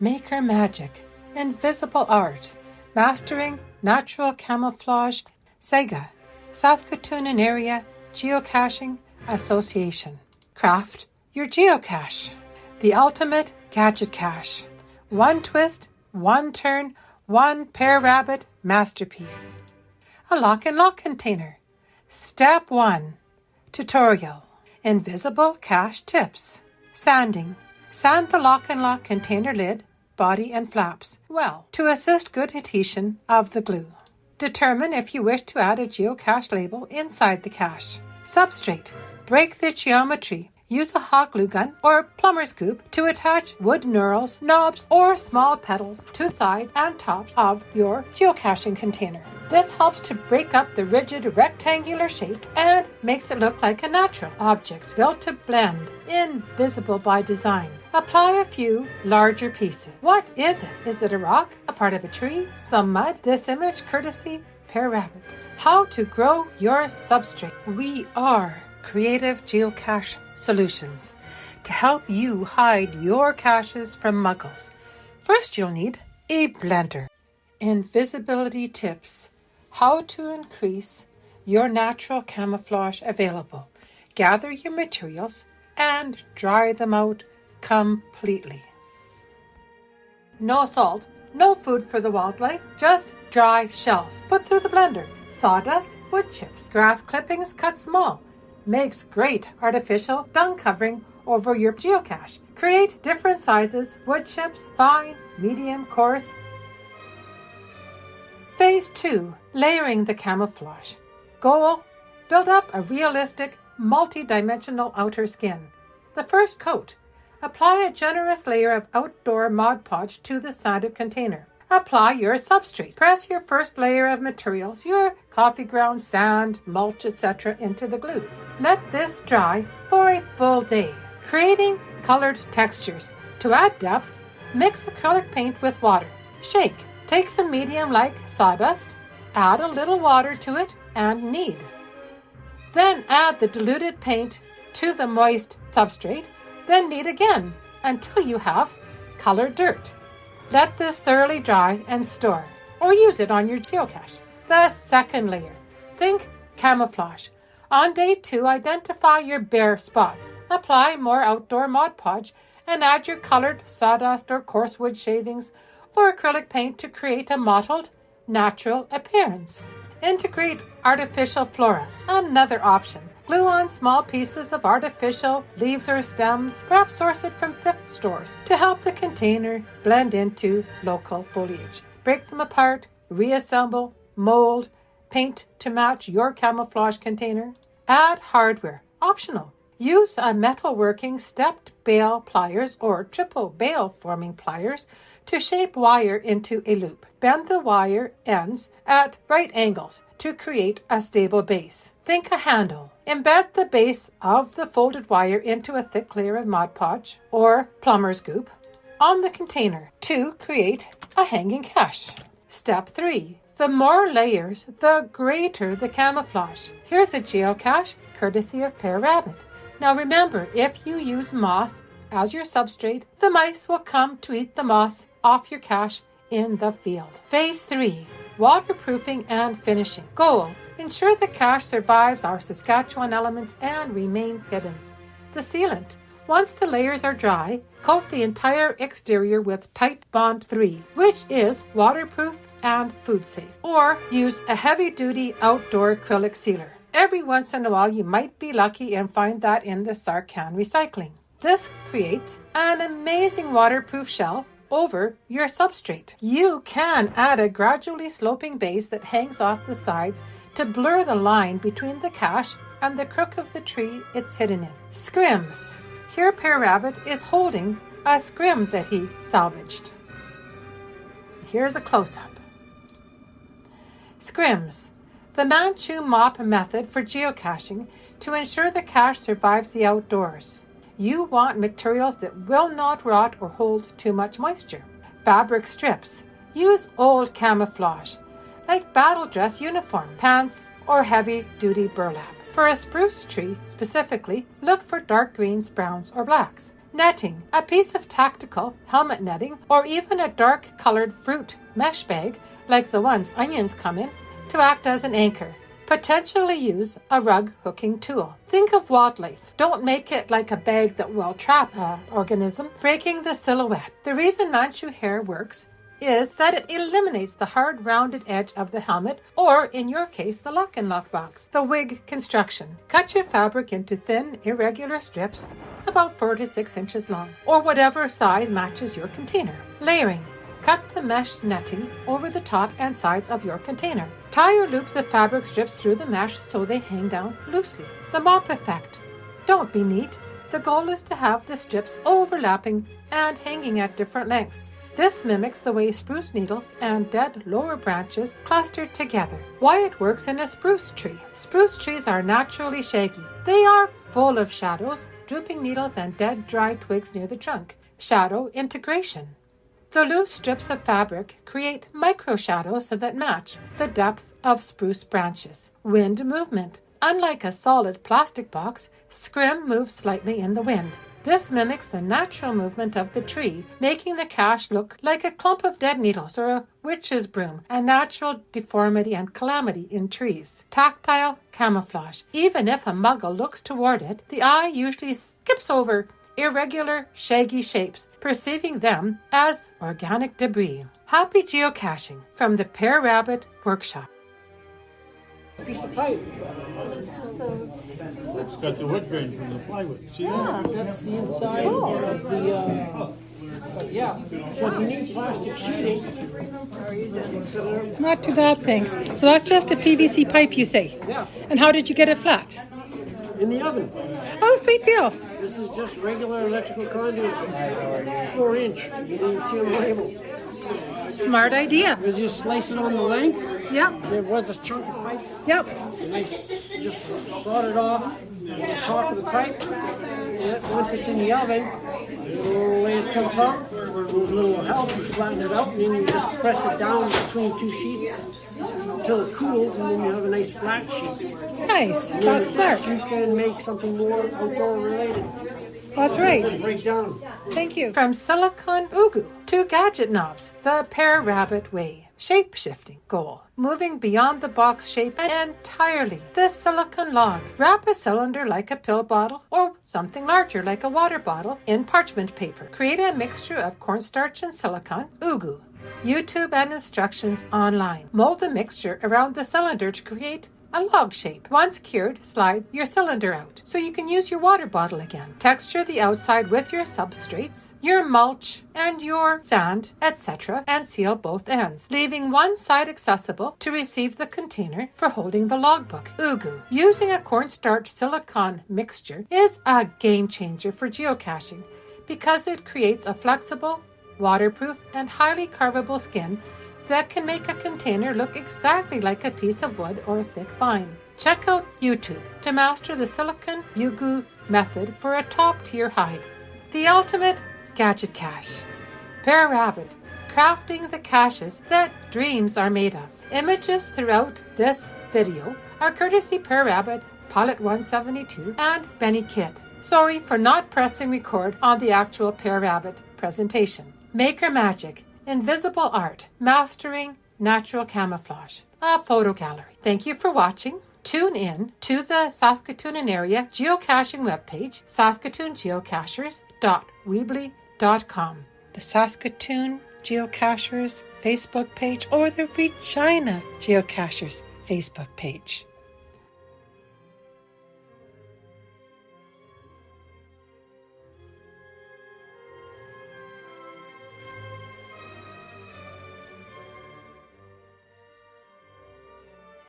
Maker Magic, Invisible Art, Mastering Natural Camouflage, SEGA, Saskatoon and Area Geocaching Association. Craft your geocache. The ultimate gadget cache. One twist, one turn, one Pere rabbit masterpiece. A lock and lock container. Step 1. Tutorial. Invisible cache tips. Sanding. Sand the lock and lock container lid, body and flaps well to assist good adhesion of the glue. Determine if you wish to add a geocache label inside the cache. Substrate. Break the geometry. Use a hot glue gun or plumber's scoop to attach wood knurls, knobs, or small petals to the side and tops of your geocaching container. This helps to break up the rigid rectangular shape and makes it look like a natural object built to blend, invisible by design. Apply a few larger pieces. What is it? Is it a rock? A part of a tree? Some mud? This image courtesy Pere Rabbit. How to grow your substrate. We are Creative Geocache Solutions to help you hide your caches from muggles. First, you'll need a blender. Invisibility tips. How to increase your natural camouflage available. Gather your materials and dry them out completely. No salt, no food for the wildlife, just dry shells. Put through the blender. Sawdust, wood chips, grass clippings cut small. Makes great artificial dung covering over your geocache. Create different sizes, wood chips, fine, medium, coarse. Phase 2. Layering the camouflage. Goal. Build up a realistic, multi-dimensional outer skin. The first coat. Apply a generous layer of outdoor Mod Podge to the sanded container. Apply your substrate. Press your first layer of materials, your coffee grounds, sand, mulch, etc. into the glue. Let this dry for a full day, creating colored textures. To add depth, mix acrylic paint with water. Shake. Take some medium like sawdust, add a little water to it, and knead. Then add the diluted paint to the moist substrate, then knead again until you have colored dirt. Let this thoroughly dry and store, or use it on your geocache. The second layer. Think camouflage. On day 2, identify your bare spots. Apply more outdoor Mod Podge and add your colored sawdust or coarse wood shavings or acrylic paint to create a mottled, natural appearance. Integrate artificial flora. Another option. Glue on small pieces of artificial leaves or stems, perhaps sourced from thrift stores, to help the container blend into local foliage. Break them apart, reassemble, mold, paint to match your camouflage container. Add hardware. Optional. Use a metalworking stepped bale pliers or triple bale forming pliers to shape wire into a loop. Bend the wire ends at right angles to create a stable base. Think a handle. Embed the base of the folded wire into a thick layer of Mod Podge or plumber's goop on the container to create a hanging cache. Step 3. The more layers, the greater the camouflage. Here's a geocache courtesy of Pere Rabbit. Now remember, if you use moss as your substrate, the mice will come to eat the moss off your cache in the field. Phase 3. Waterproofing and finishing. Goal. Ensure the cache survives our Saskatchewan elements and remains hidden. The sealant. Once the layers are dry, coat the entire exterior with Tight Bond 3, which is waterproof and food safe. Or use a heavy-duty outdoor acrylic sealer. Every once in a while, you might be lucky and find that in the Sarcan recycling. This creates an amazing waterproof shell over your substrate. You can add a gradually sloping base that hangs off the sides to blur the line between the cache and the crook of the tree it's hidden in. Scrims. Here Pere Rabbit is holding a scrim that he salvaged. Here's a close-up. Scrims. The Manchu mop method for geocaching to ensure the cache survives the outdoors. You want materials that will not rot or hold too much moisture. Fabric strips. Use old camouflage, like battle dress uniform, pants, or heavy-duty burlap. For a spruce tree, specifically, look for dark greens, browns, or blacks. Netting, a piece of tactical helmet netting, or even a dark-colored fruit mesh bag, like the ones onions come in, to act as an anchor. Potentially use a rug hooking tool. Think of wildlife. Don't make it like a bag that will trap an organism, breaking the silhouette. The reason Manchu hair works is that it eliminates the hard rounded edge of the helmet, or in your case the lock box. The wig construction. Cut your fabric into thin, irregular strips about 4 to 6 inches long, or whatever size matches your container. Layering. Cut the mesh netting over the top and sides of your container. Tie or loop the fabric strips through the mesh so they hang down loosely. The mop effect. Don't be neat. The goal is to have the strips overlapping and hanging at different lengths. This mimics the way spruce needles and dead lower branches cluster together. Why it works in a spruce tree. Spruce trees are naturally shaggy. They are full of shadows, drooping needles, and dead dry twigs near the trunk. Shadow integration. The loose strips of fabric create micro shadows that match the depth of spruce branches. Wind movement. Unlike a solid plastic box, scrim moves slightly in the wind. This mimics the natural movement of the tree, making the cache look like a clump of dead needles or a witch's broom, a natural deformity and calamity in trees. Tactile camouflage. Even if a muggle looks toward it, the eye usually skips over irregular, shaggy shapes, perceiving them as organic debris. Happy geocaching from the Pere Rabbit Workshop. Piece of pipe. It's got the wood grain from the plywood. See Yeah, that? that's the inside of the. Yeah. So if you need plastic sheeting, Not too bad, thanks. So that's just a PVC pipe, you say? yeah, And how did you get it flat? in the oven. Oh, sweet deal. This is just regular electrical conduit, 4-inch. You didn't see on the label. Smart idea. You just slice it on the length. Yep, There was a chunk of pipe. yep. And I just sawed it off the top of the pipe. And once it's in the oven, it'll lay itself out. With a little help, you flatten it out, and then you just press it down between 2 sheets until it cools, and then you have a nice flat sheet. Nice. And That's then smart. you can make something more outdoor related. That's It right. doesn't break down. Thank you. From silicone ugu to gadget knobs, the Pere Rabbit way. Shape-shifting goal. Moving beyond the box shape entirely. The silicone log. Wrap a cylinder like a pill bottle or something larger like a water bottle in parchment paper. Create a mixture of cornstarch and silicone ugu. YouTube and instructions online. Mold the mixture around the cylinder to create a log shape. Once cured, slide your cylinder out so you can use your water bottle again. Texture the outside with your substrates, your mulch, and your sand, etc., and seal both ends, leaving one side accessible to receive the container for holding the logbook. Ugu. Using a cornstarch silicone mixture is a game changer for geocaching because it creates a flexible, waterproof, and highly carvable skin that can make a container look exactly like a piece of wood or a thick vine. Check out YouTube to master the silicone ugu method for a top-tier hide. The ultimate gadget cache. Pere Rabbit, crafting the caches that dreams are made of. Images throughout this video are courtesy Pere Rabbit, Pilot 172, and Benny Kidd. Sorry for not pressing record on the actual Pere Rabbit presentation. Maker Magic. Invisible art, mastering natural camouflage, a photo gallery. Thank you for watching. Tune in to the Saskatoon area geocaching webpage, saskatoongeocachers.weebly.com. The Saskatoon Geocachers Facebook page or the Regina Geocachers Facebook page.